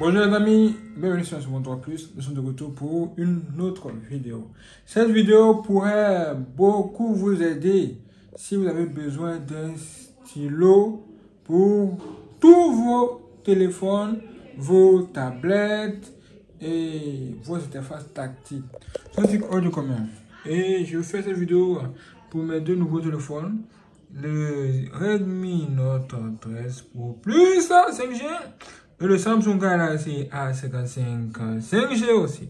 Bonjour les amis, bienvenue sur Second 3 Plus. Nous sommes de retour pour une autre vidéo. Cette vidéo pourrait beaucoup vous aider si vous avez besoin d'un stylo pour tous vos téléphones, vos tablettes et vos interfaces tactiles. C'est un truc hors du commun. Et je fais cette vidéo pour mes deux nouveaux téléphones. Le Redmi Note 13 Pro Plus 5G et le Samsung Galaxy A55 5G aussi.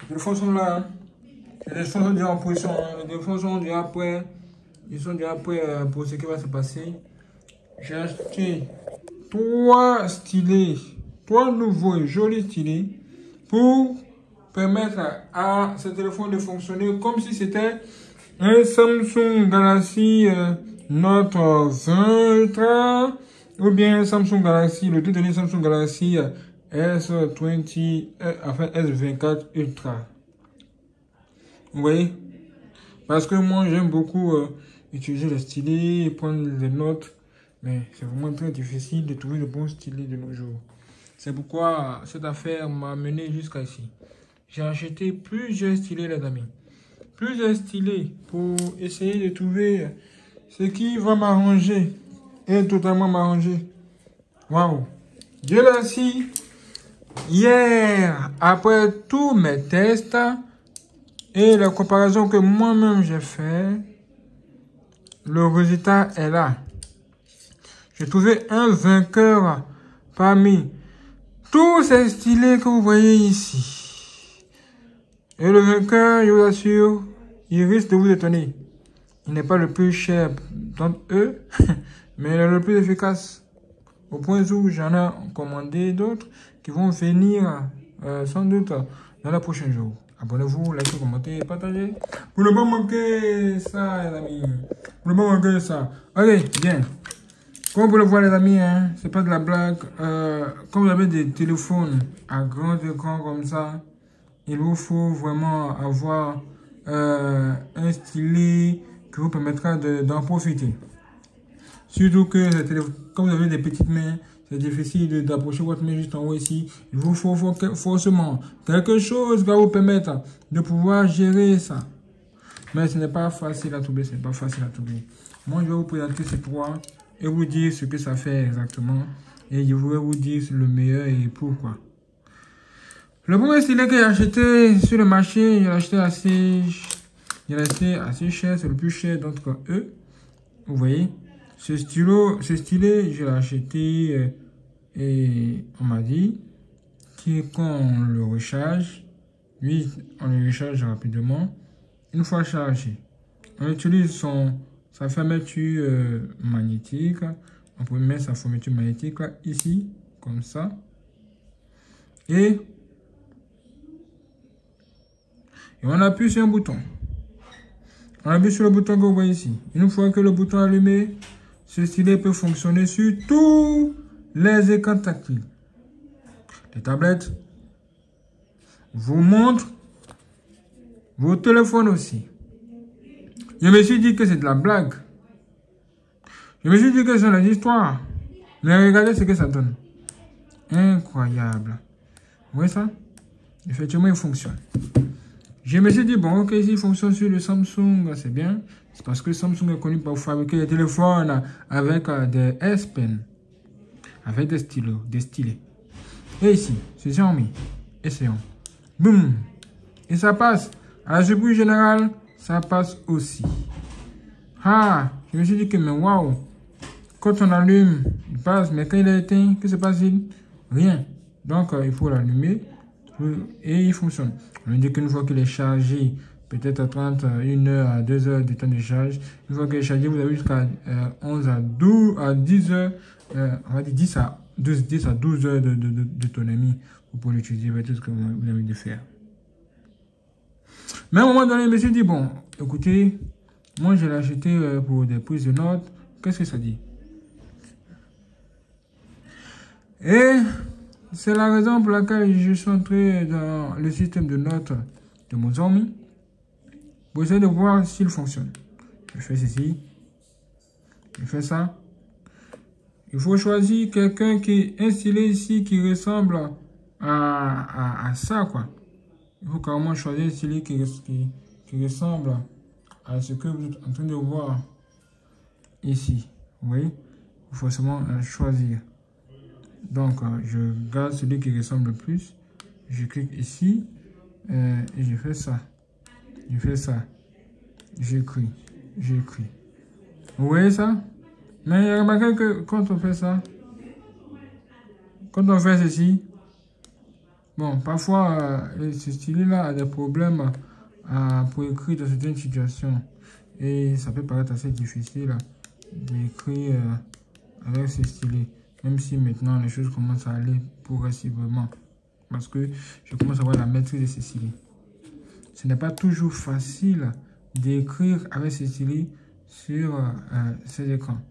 Les téléphones sont là. Les téléphones sont déjà en position. Les téléphones sont déjà prêts. Ils sont déjà prêts pour ce qui va se passer. J'ai acheté trois nouveaux et jolis stylés pour permettre à ce téléphone de fonctionner comme si c'était un Samsung Galaxy Note 20 Ultra ou bien un Samsung Galaxy, le tout dernier Samsung Galaxy S20, enfin S24 Ultra. Vous voyez? Parce que moi j'aime beaucoup utiliser les stylés, prendre les notes, mais c'est vraiment très difficile de trouver le bon stylet de nos jours. C'est pourquoi cette affaire m'a mené jusqu'à ici. J'ai acheté plusieurs stylés les amis. Plusieurs stylés pour essayer de trouver ce qui va m'arranger et totalement m'arranger. Waouh! Dieu merci. Hier, après tous mes tests et la comparaison que moi-même j'ai fait, le résultat est là. J'ai trouvé un vainqueur parmi tous ces stylés que vous voyez ici. Et le vainqueur, je vous assure, il risque de vous étonner. Il n'est pas le plus cher d'entre eux, mais il est le plus efficace. Au point où j'en ai commandé d'autres qui vont venir sans doute dans les prochains jours. Abonnez-vous, likez, commentez, partagez. Pour ne pas manquer ça, les amis. Pour ne pas manquer ça. Allez, bien. Comme vous le voyez, les amis, hein, c'est pas de la blague. Quand vous avez des téléphones à grand écran comme ça, il vous faut vraiment avoir un stylet qui vous permettra d'en profiter. Surtout que quand vous avez des petites mains, c'est difficile d'approcher votre main juste en haut ici. Il vous faut forcément quelque chose qui va vous permettre de pouvoir gérer ça. Mais ce n'est pas facile à trouver, ce n'est pas facile à trouver. Moi, je vais vous présenter ces trois et vous dire ce que ça fait exactement. Et je vais vous dire le meilleur et pourquoi. Le premier stylet que j'ai acheté sur le marché, j'ai acheté assez cher, c'est le plus cher d'entre eux. Vous voyez, ce stylet, je l'ai acheté et on m'a dit que quand on le recharge, lui, on le recharge rapidement. Une fois chargé, on utilise sa fermeture magnétique. On peut mettre sa fermeture magnétique là, ici, comme ça. Et on appuie sur un bouton. On appuie sur le bouton que vous voyez ici. Une fois que le bouton est allumé, ce stylet peut fonctionner sur tous les écrans tactiles. Les tablettes, vos montres, vos téléphones aussi. Je me suis dit que c'est de la blague. Je me suis dit que c'est des histoires. Mais regardez ce que ça donne. Incroyable. Vous voyez ça? Effectivement, il fonctionne. Je me suis dit, bon, ok, s'il fonctionne sur le Samsung, c'est bien. C'est parce que Samsung est connu pour fabriquer des téléphones avec des S Pen, avec des stylos, des stylets. Et ici, c'est Xiaomi. Essayons. Boum. Et ça passe. À la surprise générale, ça passe aussi. Ah, je me suis dit que, mais waouh. Quand on allume, il passe, mais quand il est éteint, que se passe-t-il? Rien. Donc, il faut l'allumer. Et il fonctionne. On dit qu'une fois qu'il est chargé, peut-être à 30, 1 heure à 2 heures de temps de charge, une fois qu'il est chargé, vous avez jusqu'à 11 à 12 à 10 heures, on va dire 10 à 12 heures d'autonomie pour l'utiliser, tout ce que vous avez envie de faire. Mais à un moment donné, je me suis dit, bon, écoutez, moi je l'ai acheté pour des prises de notes. Qu'est-ce que ça dit? Et c'est la raison pour laquelle je suis entré dans le système de notes de mon Xiaomi pour essayer de voir s'il fonctionne. Je fais ceci, je fais ça. Il faut choisir quelqu'un qui est stylé ici, qui ressemble à ça, quoi. Il faut carrément choisir un stylé qui ressemble à ce que vous êtes en train de voir ici. Vous voyez? Il faut forcément choisir. Donc, je garde celui qui ressemble le plus. Je clique ici et je fais ça. Je fais ça. J'écris. J'écris. Vous voyez ça? Mais remarquez que quand on fait ça, quand on fait ceci, bon, parfois, ce stylet-là a des problèmes pour écrire dans certaines situations. Et ça peut paraître assez difficile d'écrire avec ce stylet. Même si maintenant, les choses commencent à aller progressivement. Parce que je commence à avoir la maîtrise de ce stylet. Ce n'est pas toujours facile d'écrire avec ce stylet sur ces écrans.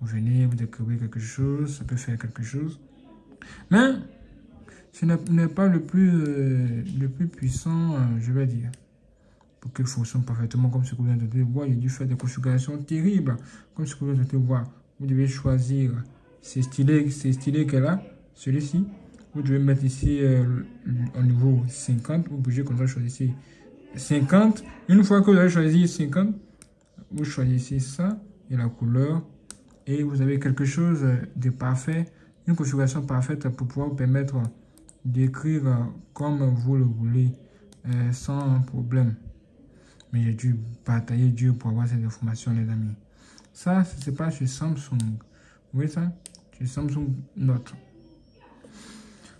Vous venez, vous découvrez quelque chose, ça peut faire quelque chose. Mais ce n'est pas le plus puissant, je vais dire. Pour qu'il fonctionne parfaitement comme ce que vous avez de voir, il a dû faire des configurations terribles. Comme ce que vous avez de voir, vous devez choisir ces stylés qu'elle a, celui-ci. Vous devez mettre ici au niveau 50. Vous bougez comme ça, choisissez 50. Une fois que vous avez choisi 50, vous choisissez ça et la couleur. Et vous avez quelque chose de parfait, une configuration parfaite pour pouvoir vous permettre d'écrire comme vous le voulez, sans problème. Mais j'ai dû batailler dur pour avoir cette information, les amis. Ça, c'est pas sur Samsung. Vous voyez ça? Sur Samsung Note.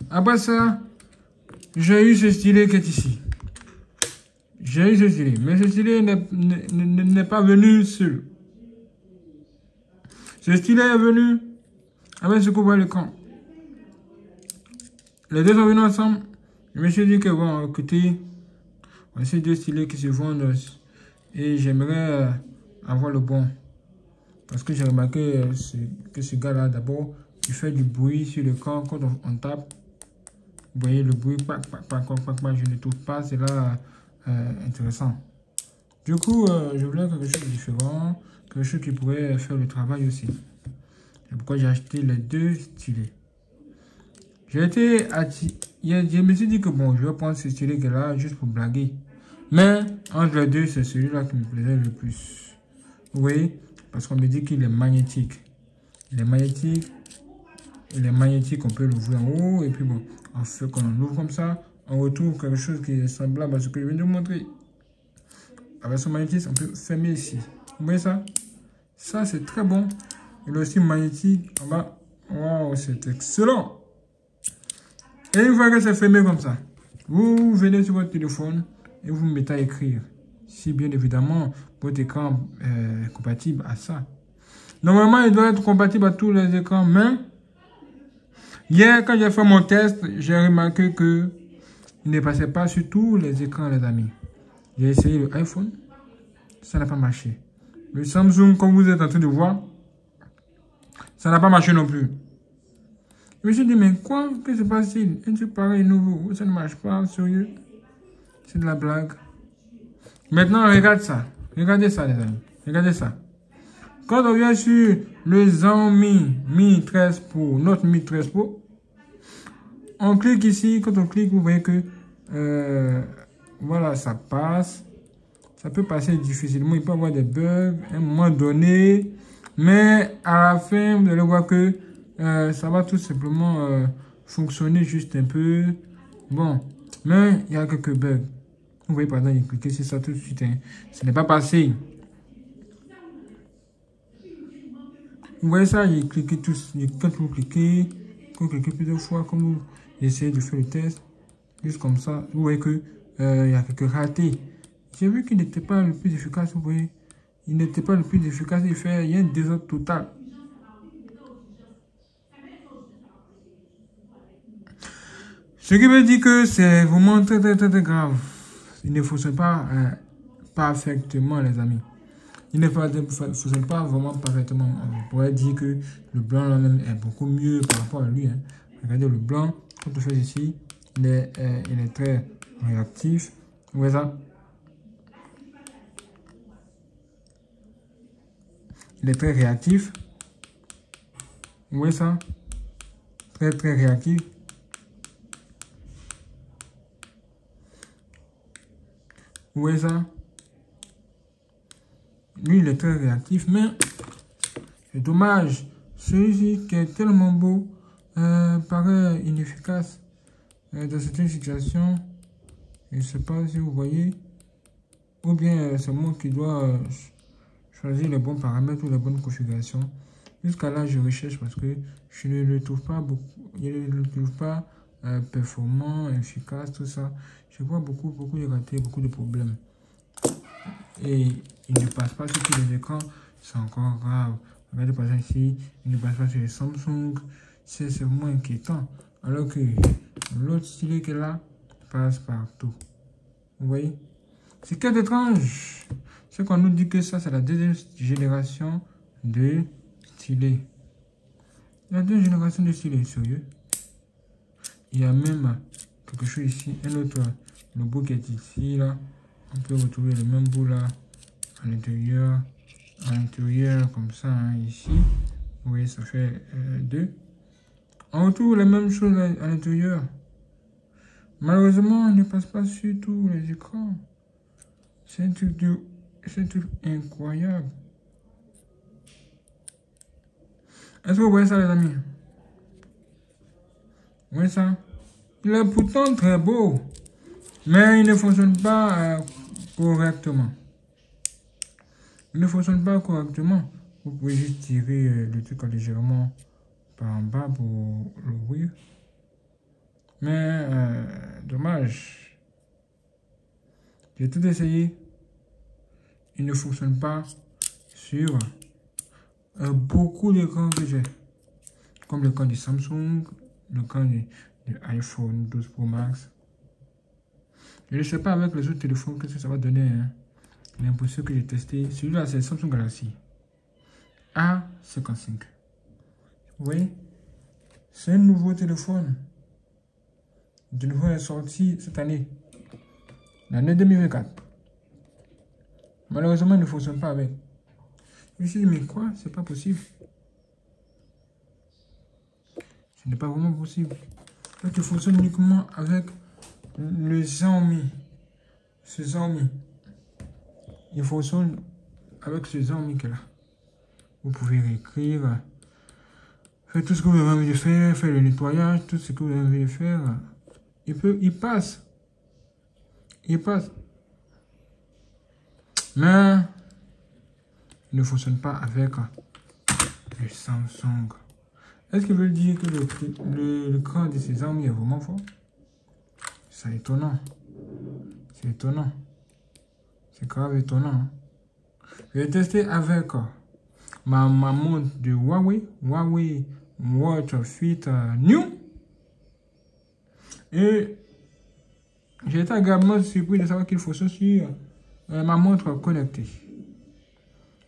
Après ça, j'ai eu ce stylet qui est ici. J'ai eu ce stylet. Mais ce stylet n'est pas venu seul. Ce stylet est venu avec ce que vous voyez à l'écran. Les deux sont venus ensemble. Je me suis dit que bon, écoutez, voici deux stylets qui se vendent et j'aimerais avoir le bon. Parce que j'ai remarqué que ce gars-là, d'abord, il fait du bruit sur l'écran quand on tape. Vous voyez le bruit, pac, pac, pac, pac, pac, pac, je ne trouve pas cela intéressant. Du coup, je voulais quelque chose de différent, quelque chose qui pourrait faire le travail aussi. C'est pourquoi j'ai acheté les deux stylets. J'ai été je me suis dit que bon, je vais prendre ce stylet là juste pour blaguer. Mais entre les deux, c'est celui-là qui me plaisait le plus. Vous voyez? Parce qu'on me dit qu'il est magnétique. Il est magnétique. Il est magnétique, on peut l'ouvrir en haut. Et puis bon, on fait qu'on l'ouvre comme ça. On retrouve quelque chose qui est semblable à ce que je viens de vous montrer. Avec son magnétisme, on peut fermer ici. Vous voyez ça? Ça, c'est très bon. Il est aussi magnétique en bas. Waouh, c'est excellent. Et une fois que c'est fermé comme ça, vous venez sur votre téléphone et vous mettez à écrire. Si bien évidemment, votre écran est compatible à ça. Normalement, il doit être compatible à tous les écrans, mais hier, quand j'ai fait mon test, j'ai remarqué que il ne passait pas sur tous les écrans, les amis. J'ai essayé le iPhone, ça n'a pas marché. Le Samsung, comme vous êtes en train de voir, ça n'a pas marché non plus. Je me suis dit, mais quoi? Que se passe-t-il? Un truc pareil nouveau, ça ne marche pas, sérieux? C'est de la blague. Maintenant, regarde ça. Regardez ça, les amis. Regardez ça. Quand on vient sur le Xiaomi Mi 13 Pro, notre Mi 13 Pro, on clique ici. Quand on clique, vous voyez que voilà, ça passe. Ça peut passer difficilement. Il peut y avoir des bugs à un moment donné. Mais à la fin, vous allez voir que ça va tout simplement fonctionner juste un peu. Bon, mais il y a quelques bugs. Vous voyez, par exemple, il clique sur ça tout de suite. Hein. Ce n'est pas passé. Vous voyez ça, il clique tous. Quand vous cliquez plusieurs fois, comme vous essayez de faire le test, juste comme ça, vous voyez que il y a quelques ratés. J'ai vu qu'il n'était pas le plus efficace, vous voyez. Il n'était pas le plus efficace, il y a un désordre total. Ce qui veut dire que c'est vraiment très grave. Il ne fonctionne pas parfaitement, les amis. Il ne fonctionne pas vraiment parfaitement. On pourrait dire que le blanc là-même est beaucoup mieux par rapport à lui. Hein. Regardez le blanc, quand on fait ici, il est très réactif. Vous voyez ça? Il est très réactif. Vous voyez ça? Très très réactif. Vous voyez ça? Lui, il est très réactif, mais c'est dommage. Celui-ci qui est tellement beau paraît inefficace dans certaines situations. Je ne sais pas si vous voyez. Ou bien c'est moi qui dois choisir les bons paramètres ou les bonnes configurations. Jusqu'à là, je recherche parce que je ne le trouve pas beaucoup. Je ne le trouve pas performant, efficace, tout ça. Je vois beaucoup de ratés, beaucoup de problèmes. Et il ne passe pas sur tous les écrans, c'est encore grave. Regardez par exemple ici, il ne passe pas sur les Samsung, c'est vraiment inquiétant. Alors que l'autre stylet qui est là passe partout. Vous voyez? C'est qu'est étrange. C'est qu'on nous dit que ça, c'est la deuxième génération de stylet. La deuxième génération de stylet, sérieux. Il y a même quelque chose ici, un autre logo qui est ici, là. On peut retrouver le même bout là à l'intérieur comme ça, hein, ici. Vous voyez, ça fait 2. On retrouve la même chose à l'intérieur. Malheureusement, on ne passe pas sur tous les écrans. C'est un truc incroyable. Est-ce que vous voyez ça, les amis? Vous voyez ça? Il est pourtant très beau, mais il ne fonctionne pas correctement. Il ne fonctionne pas correctement. Vous pouvez juste tirer le truc légèrement par en bas pour l'ouvrir. Mais dommage. J'ai tout essayé. Il ne fonctionne pas sur beaucoup d'écrans que j'ai. Comme l'écran du Samsung, l'écran du iPhone 12 Pro Max. Je ne sais pas avec les autres téléphones qu'est-ce que ça va donner. Hein. L'impression que j'ai testé. Celui-là, c'est Samsung Galaxy A55. Vous voyez? C'est un nouveau téléphone. Le téléphone est sorti cette année. L'année 2024. Malheureusement, il ne fonctionne pas avec. Je me suis dit, mais quoi? C'est pas possible. Ce n'est pas vraiment possible. Donc, il fonctionne uniquement avec le Xiaomi. Ce Xiaomi. Il fonctionne avec ce Xiaomi que là. Vous pouvez réécrire. Faire tout ce que vous avez envie de faire. Faire le nettoyage. Tout ce que vous avez envie de faire. Il passe. Il passe. Mais il ne fonctionne pas avec le Samsung. Est-ce qu'il veut dire que l'écran de ces Xiaomi est vraiment fort? C'est étonnant. C'est étonnant. C'est grave étonnant. Hein? Je vais tester avec ma montre de Huawei Watch Fit New. Et j'ai été agréablement surpris de savoir qu'il fonctionne sur ma montre connectée.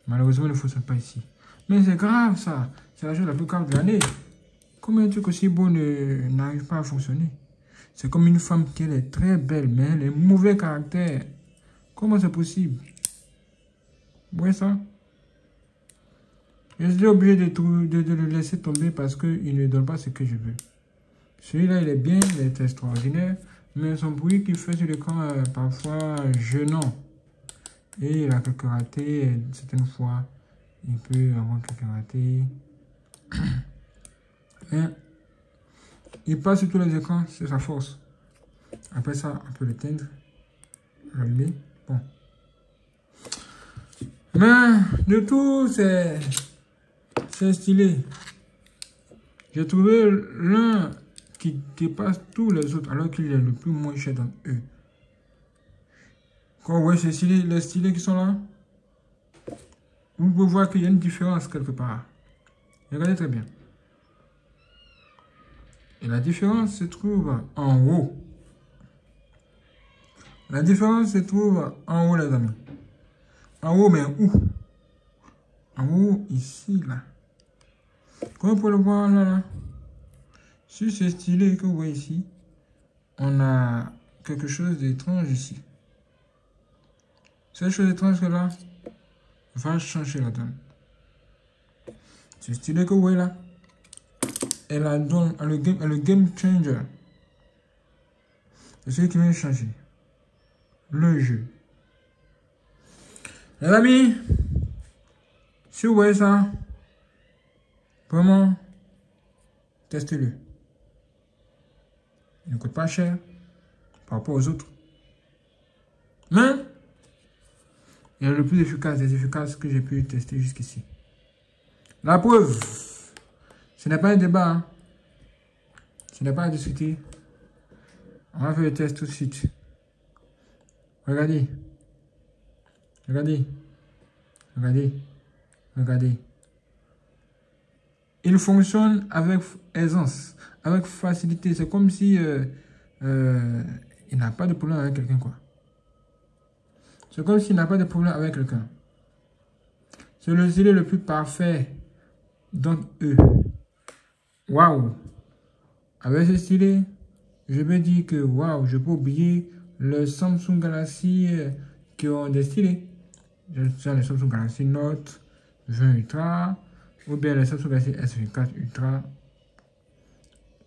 Malheureusement, il ne fonctionne pas ici. Mais c'est grave ça. C'est la chose la plus grave de l'année. Comment un truc aussi beau n'arrive pas à fonctionner? C'est comme une femme qui est très belle, mais elle est mauvais caractère. Comment c'est possible? Vous voyez ça? Je suis obligé de le laisser tomber parce qu'il ne donne pas ce que je veux. Celui-là, il est bien, il est extraordinaire, mais son bruit qu'il fait sur l'écran est parfois gênant. Et il a quelques ratés, certaines fois, il peut avoir quelques ratés. Mais il passe sur tous les écrans, c'est sa force. Après ça, on peut l'éteindre, l'allumer. Bon. Mais de tout, c'est stylé. J'ai trouvé l'un qui dépasse tous les autres, alors qu'il est le plus moins cher d'entre eux. Quand vous voyez les stylés qui sont là, vous pouvez voir qu'il y a une différence quelque part. Regardez très bien. Et la différence se trouve en haut. La différence se trouve en haut, les amis. En haut, mais où? En haut, ici, là. Comme vous pouvez le voir, là. Sur ce stylet que vous voyez ici, on a quelque chose d'étrange ici. Cette chose étrange là va changer la donne. Ce stylet que vous voyez là, est le game changer. C'est celui qui vient changer le jeu. Les amis, si vous voyez ça, vraiment, testez-le. Il ne coûte pas cher par rapport aux autres. Mais, il est le plus efficace des efficaces que j'ai pu tester jusqu'ici. La preuve, ce n'est pas un débat. Hein. Ce n'est pas à discuter. On va faire le test tout de suite. Regardez. Regardez. Regardez. Regardez. Il fonctionne avec aisance, avec facilité. C'est comme si il n'a pas de problème avec quelqu'un, quoi. C'est comme s'il n'a pas de problème avec quelqu'un. C'est le stylet le plus parfait d'entre eux. Waouh! Avec ce stylet, je peux dire que waouh, je peux oublier le Samsung Galaxy qui ont des stylets. Je tiens le Samsung Galaxy Note 20 Ultra ou bien le Samsung Galaxy S24 Ultra.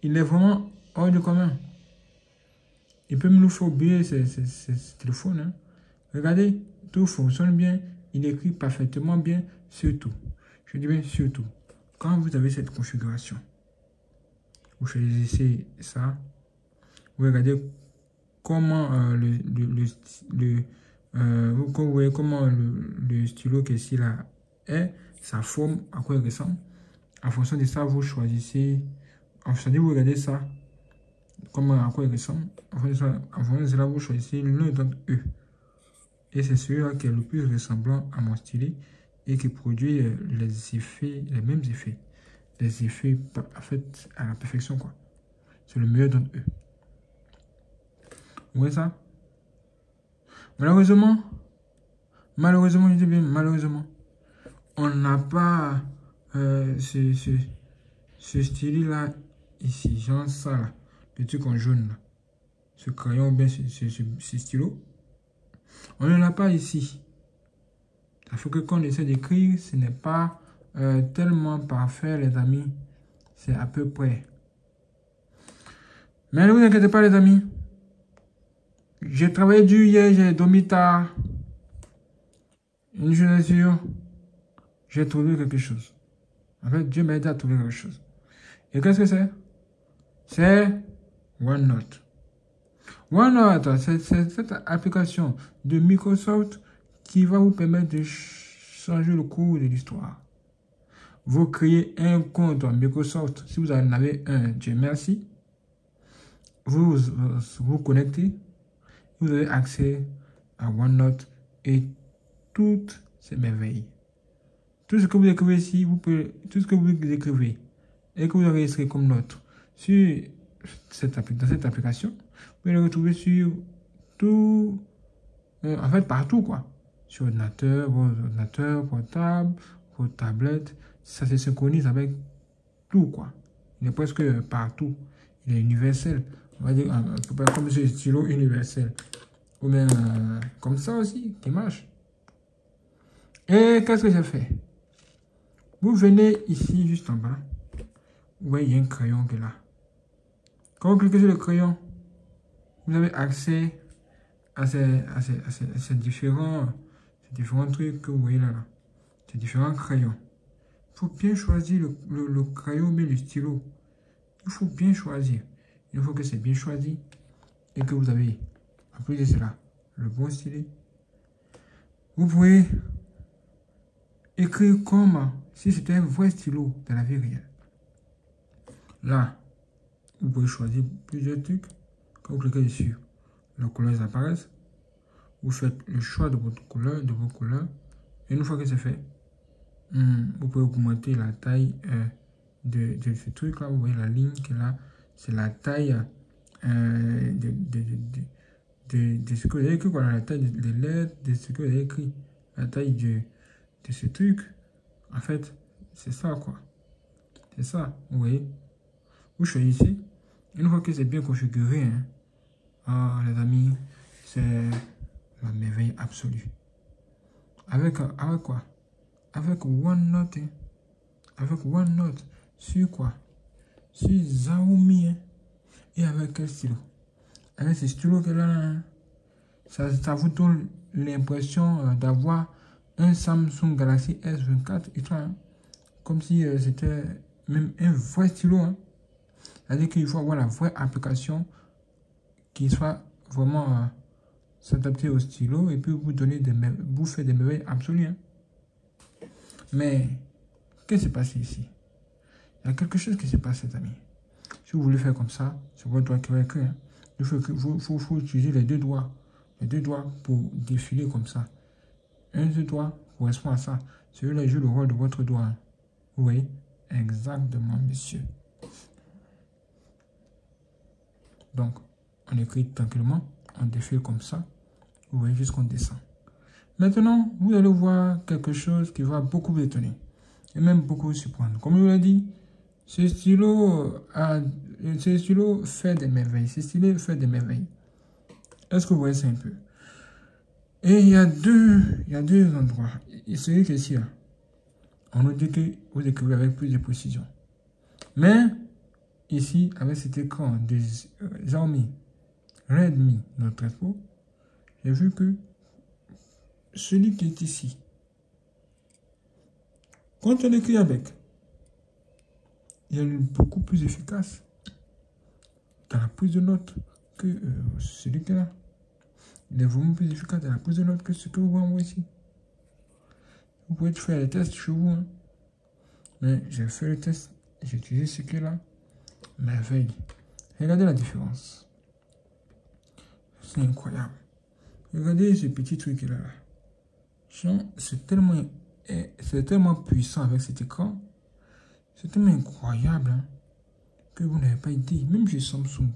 Il est vraiment hors du commun. Il peut nous faire oublier ces téléphones. Hein. Regardez, tout fonctionne bien. Il écrit parfaitement bien, surtout. Je dis bien surtout. Quand vous avez cette configuration, vous choisissez ça. Vous regardez comment vous voyez comment le stylo qui est ici là est, sa forme, à quoi il ressemble. En fonction de ça, vous choisissez. En fonction de vous regardez ça, comment à quoi il ressemble. En fonction de cela, vous choisissez l'un d'entre eux. Et c'est celui-là qui est le plus ressemblant à mon stylet et qui produit les mêmes effets. Les effets en fait à la perfection, quoi. C'est le meilleur d'entre eux. Vous voyez ça? Malheureusement, je dis bien malheureusement, on n'a pas ce stylet-là ici, genre ça là, le truc en jaune là. Ce crayon, bien ce stylo. On ne l'a pas ici. Il faut que quand on essaie d'écrire, ce n'est pas tellement parfait, les amis. C'est à peu près. Mais ne vous inquiétez pas, les amis. J'ai travaillé dur hier, j'ai dormi tard. Une journée sûre, j'ai trouvé quelque chose. En fait, Dieu m'a aidé à trouver quelque chose. Et qu'est-ce que c'est? C'est OneNote. OneNote, c'est cette application de Microsoft qui va vous permettre de changer le cours de l'histoire. Vous créez un compte Microsoft. Si vous en avez un, Dieu merci. Vous vous connectez. Vous avez accès à OneNote et toutes ces merveilles. Tout ce que vous écrivez ici, tout ce que vous écrivez et que vous enregistrez comme note sur dans cette application, vous pouvez le retrouver sur tout, en fait partout, quoi. Sur ordinateur, vos ordinateurs portables, vos tablettes, ça se synchronise avec tout, quoi. Il est presque partout. Il est universel. On va dire comme ce stylo universel. Ou bien comme ça aussi, qui marche. Et qu'est-ce que j'ai fait? Vous venez ici, juste en bas. Vous voyez, il y a un crayon qui est là. Quand vous cliquez sur le crayon, vous avez accès à ces différents trucs que vous voyez là. Ces différents crayons. Il faut bien choisir le crayon, mais le stylo. Il faut bien choisir. Il faut que c'est bien choisi et que vous avez, en plus de cela, le bon stylet. Vous pouvez écrire comme si c'était un vrai stylo dans la vie réelle. Là, vous pouvez choisir plusieurs trucs. Quand vous cliquez dessus, les couleurs apparaissent. Vous faites le choix de votre couleur, de vos couleurs. Et une fois que c'est fait, vous pouvez augmenter la taille de ce truc là. Vous voyez la ligne qui est là. C'est la taille de ce que vous avez écrit, voilà, la taille des lettres, de ce que vous avez écrit, la taille de ce truc. En fait, c'est ça, quoi. C'est ça, vous voyez. Vous choisissez. Une fois que c'est bien configuré, hein, les amis, c'est la merveille absolue. Avec quoi? Avec OneNote. Hein. Avec OneNote. Sur quoi? sur Xiaomi. Hein. Et avec quel stylo? Avec ce stylo que là, ça vous donne l'impression d'avoir un Samsung Galaxy S24 Ultra. Hein. Comme si c'était même un vrai stylo. Hein. C'est-à-dire qu'il faut avoir la vraie application qui soit vraiment s'adapter au stylo et puis vous donner vous faire des merveilles absolues. Hein. Mais, qu'est-ce qui s'est passé ici? Il y a quelque chose qui s'est passé, amis. Si vous voulez faire comme ça, c'est votre doigt qui va écrire. Hein. Il faut utiliser les deux doigts. Les deux doigts pour défiler comme ça. Un des doigts correspond à ça. Celui-là joue le rôle de votre doigt. Hein. Vous voyez? Exactement, monsieur. Donc, on écrit tranquillement. On défile comme ça. Vous voyez, jusqu'on descend. Maintenant, vous allez voir quelque chose qui va beaucoup vous étonner. Et même beaucoup vous surprendre. Comme je vous l'ai dit, ce stylo fait des merveilles. Ce stylo fait des merveilles. Est-ce que vous voyez ça un peu? Et il y a deux endroits. Et celui qui est ici, là, on nous dit que vous écrivez avec plus de précision. Mais, ici, avec cet écran de Xiaomi Redmi Note 13 Pro, j'ai vu que celui qui est ici, quand on écrit avec, il est beaucoup plus efficace dans la prise de notes que celui qui est là. Il est vraiment plus efficace dans la prise de notes que ce que vous voyez ici. Vous pouvez faire les tests chez vous. Hein. Mais j'ai fait le test, j'ai utilisé ce qui est là. Merveille. Regardez la différence. C'est incroyable. Regardez ce petit truc là. C'est tellement puissant avec cet écran. C'est tellement incroyable hein, que vous n'avez pas idée. Même chez Samsung.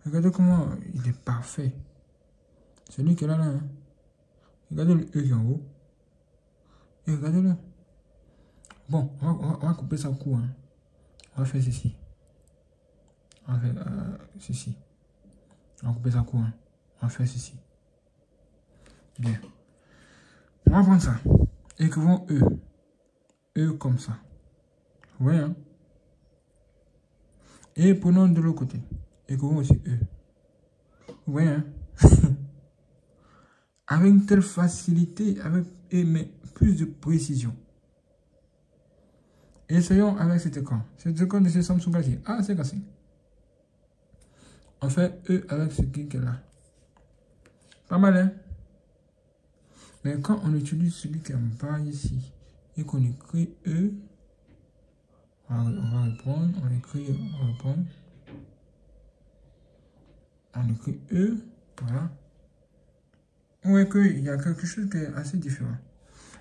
Regardez comment il est parfait. Celui qui est là. Hein. Regardez le E qui est en haut. Et regardez-le. Bon, on va couper ça au cou. Hein. On va faire ceci. On va faire ceci. On va couper ça au cou. Hein. On va faire ceci. Bien. On va prendre ça. Écrivons E. E comme ça. Vous voyez, hein? Et prenons de l'autre côté. Écrivons aussi E. Vous voyez, hein? Avec une telle facilité, mais plus de précision. Essayons avec cet écran. Cet écran de ce Samsung Galaxy. Ah, c'est cassé. On fait E avec ce qui est là. Pas mal, hein? Mais quand on utilise celui qui est en bas ici et qu'on écrit E, on va répondre, on écrit E, voilà. On voit qu'il y a quelque chose qui est assez différent.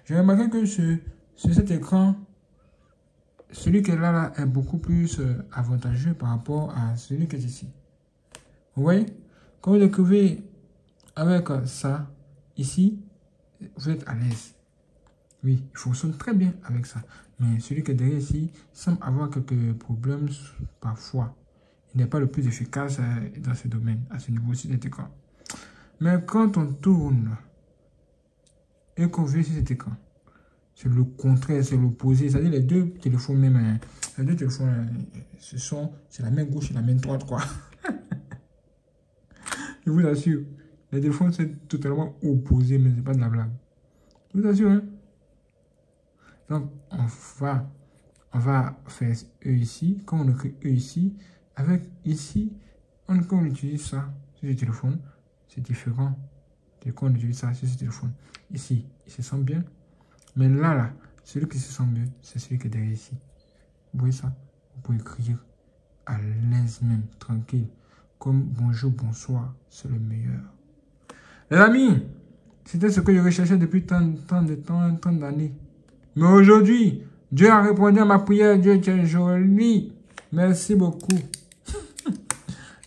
J'ai remarqué que sur cet écran, celui qui est là est beaucoup plus avantageux par rapport à celui qui est ici. Vous voyez? Quand vous écrivez avec ça, ici, vous êtes à l'aise. Oui, il fonctionne très bien avec ça. Mais celui qui est derrière ici semble avoir quelques problèmes parfois. Il n'est pas le plus efficace dans ce domaine, à ce niveau-ci de cet écran. Mais quand on tourne et qu'on vient sur cet écran, c'est le contraire, c'est l'opposé. C'est-à-dire les deux téléphones même, les deux téléphones, c'est la main gauche et la main droite, quoi. Je vous assure, les téléphones, c'est totalement opposé, mais c'est pas de la blague. Je vous assure, hein. Donc, on va faire E ici. Quand on écrit E ici, avec ici, quand on utilise ça sur le téléphone, c'est différent de quand on utilise ça sur ce téléphone. Ici, il se sent bien. Mais là, celui qui se sent mieux, c'est celui qui est derrière ici. Vous voyez ça? Vous pouvez écrire à l'aise même, tranquille. Comme bonjour, bonsoir, c'est le meilleur. Les amis, c'était ce que je recherchais depuis tant d'années. Mais aujourd'hui, Dieu a répondu à ma prière. Dieu est joli. Merci beaucoup.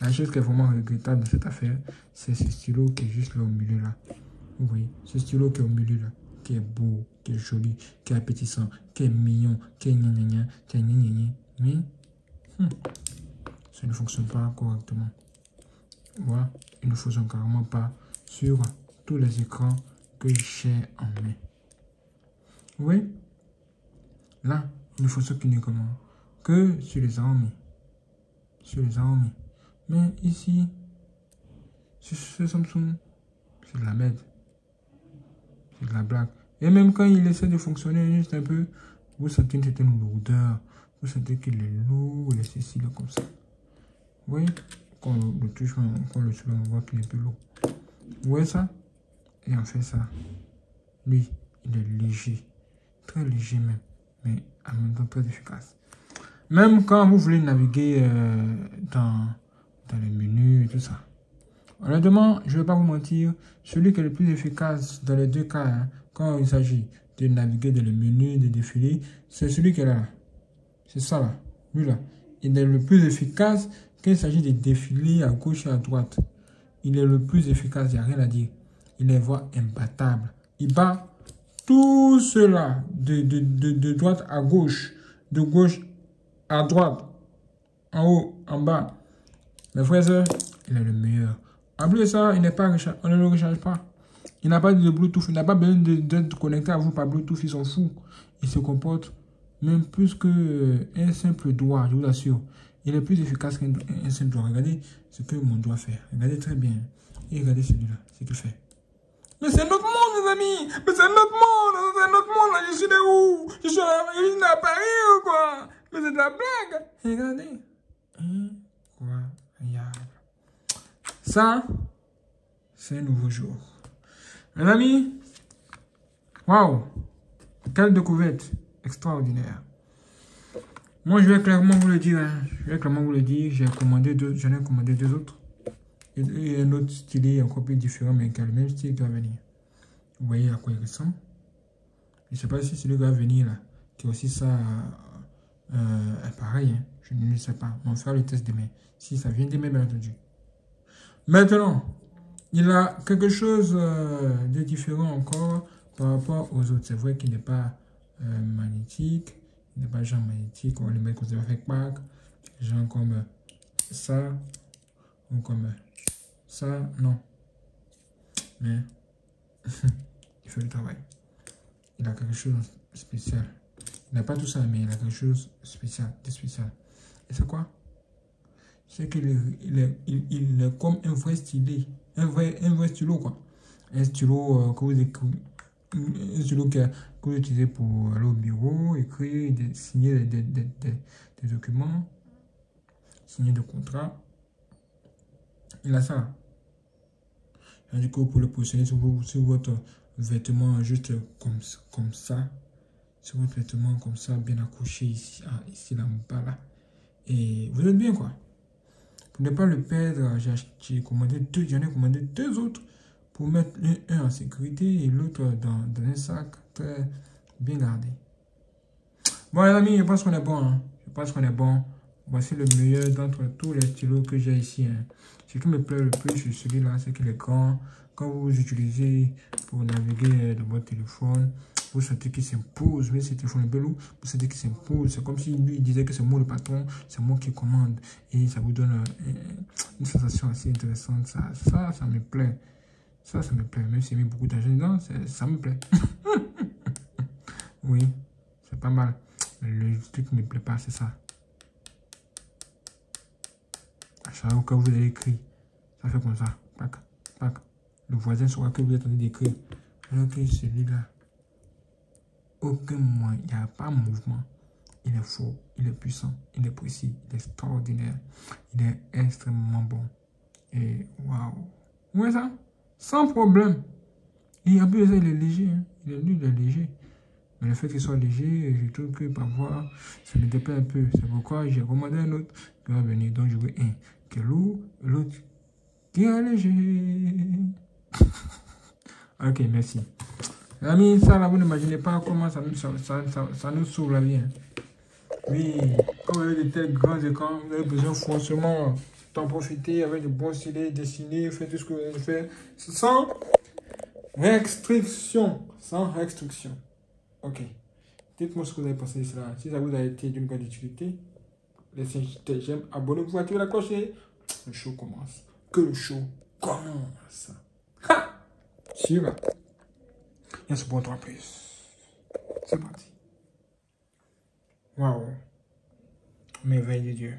La chose qui est vraiment regrettable dans cette affaire, c'est ce stylo qui est juste là au milieu là. Vous voyez, ce stylo qui est au milieu là, qui est beau, qui est joli, qui est appétissant, qui est mignon, qui est gna qui est gna. Mais ça ne fonctionne pas correctement. Voilà, il ne fonctionne carrément pas sur tous les écrans que j'ai en main. Vous voyez? Là, il ne fonctionne comment? Que sur les Xiaomi. sur les Xiaomi. Mais ici, sur ce Samsung, c'est de la merde. C'est de la blague. Et même quand il essaie de fonctionner juste un peu, vous sentez une certaine lourdeur. Vous sentez qu'il est lourd, il est ceci, là, comme ça. Vous voyez? Quand on le touche, quand on le soulève, on voit qu'il est plus lourd. Vous voyez ça? Et on fait ça. Lui, il est léger. Très léger même. Mais en même temps très efficace. Même quand vous voulez naviguer dans les menus et tout ça. Honnêtement, je ne vais pas vous mentir, celui qui est le plus efficace dans les deux cas, hein, quand il s'agit de naviguer dans les menus, de défiler, c'est celui qui est là. C'est ça là, lui là. Il est le plus efficace quand il s'agit de défiler à gauche et à droite. Il est le plus efficace, il n'y a rien à dire. Il est voix imbattable. Il bat tout cela de droite à gauche, de gauche à droite, en haut, en bas. Mes frères et sœurs, il est le meilleur. En plus de ça, il n'est pas recharge, on ne le recharge pas. Il n'a pas de Bluetooth, il n'a pas besoin d'être connecté à vous par Bluetooth, ils s'en foutent. Il se comporte même plus qu'un simple doigt, je vous assure. Il est plus efficace qu'un simple doigt. Regardez ce que mon doigt fait. Regardez très bien. Et regardez celui-là, ce qu'il fait. Mais c'est notre monde, les amis. Mais c'est notre monde. C'est notre monde, là. Je suis de où? Je suis à Paris ou quoi? Mais c'est de la blague. Regardez. Incroyable. Ça, c'est un nouveau jour. Mes amis, waouh, quelle découverte extraordinaire. Moi, je vais clairement vous le dire. Hein. Je vais clairement vous le dire. J'en ai commandé deux autres. Et un autre stylet encore plus différent, mais qui a le même style qui va venir. Vous voyez à quoi il ressemble. Je ne sais pas si celui qui va venir là, qui est aussi ça, pareil. Hein. Je ne sais pas. On fera le test demain. Si ça vient demain, bien entendu. Maintenant, il a quelque chose de différent encore par rapport aux autres. C'est vrai qu'il n'est pas magnétique. Il n'est pas genre magnétique. On va le mettre comme ça avec pack. Genre comme ça. Ou comme ça. Non. Mais il fait le travail. Il a quelque chose de spécial. Il n'a pas tout ça, mais il a quelque chose de spécial. Et c'est quoi? C'est qu'il est comme un vrai stylet. Un vrai stylo, quoi. Un stylo que vous utilisez pour aller au bureau, écrire, signer des documents, signer des contrats. Il a ça. Et du coup, pour le positionner sur votre vêtement juste comme ça, sur votre vêtement comme ça, bien accroché ici, là en bas là. Et vous êtes bien, quoi. Pour ne pas le perdre, j'en ai commandé deux autres pour mettre un en sécurité et l'autre dans un sac très bien gardé. Bon, les amis, je pense qu'on est bon. Hein. Je pense qu'on est bon. Voici le meilleur d'entre tous les stylos que j'ai ici. Hein. Ce qui me plaît le plus sur celui-là, c'est qu'il est grand. Quand vous utilisez pour naviguer dans votre téléphone, vous sentez qu'il s'impose. Mais ce téléphone est bel vous sentez qu'il s'impose. C'est comme si lui il disait que c'est moi le patron, c'est moi qui commande. Et ça vous donne une sensation assez intéressante. Ça me plaît. Ça me plaît. Même si j'ai mis beaucoup d'argent dedans, ça me plaît. Oui, c'est pas mal. Mais le truc qui ne me plaît pas, c'est ça. À chaque fois que vous avez écrit, ça fait comme ça. Pac, pac. Le voisin saura que vous êtes en train d'écrire. Alors que celui-là, aucun moyen, il n'y a pas de mouvement. Il est fort, il est puissant, il est précis, il est extraordinaire. Il est extrêmement bon. Et waouh. Vous voyez ça? Sans problème. Et en plus de ça, il est léger. Hein. Il est léger. Mais le fait qu'il soit léger, je trouve que parfois, ça me déplaît un peu. C'est pourquoi j'ai commandé un autre qui va venir. Donc, je veux un qui est lourd et l'autre qui est léger. Ok, merci. Les amis, ça là, vous n'imaginez pas comment ça nous sauve la vie. Hein. Oui, quand vous avez de tels grands écrans, vous avez besoin forcément d'en profiter avec de bons stylets, dessiner, faire tout ce que vous allez faire sans restriction. Sans restriction. Ok. Dites-moi ce que vous avez pensé de cela. Si ça vous a été d'une grande utilité, laissez un j'aime, abonnez-vous, activez la cloche et le show commence. Que le show commence. Ha! Suivant. Il y a ce bon 3+. C'est parti. Waouh. Merveille de Dieu.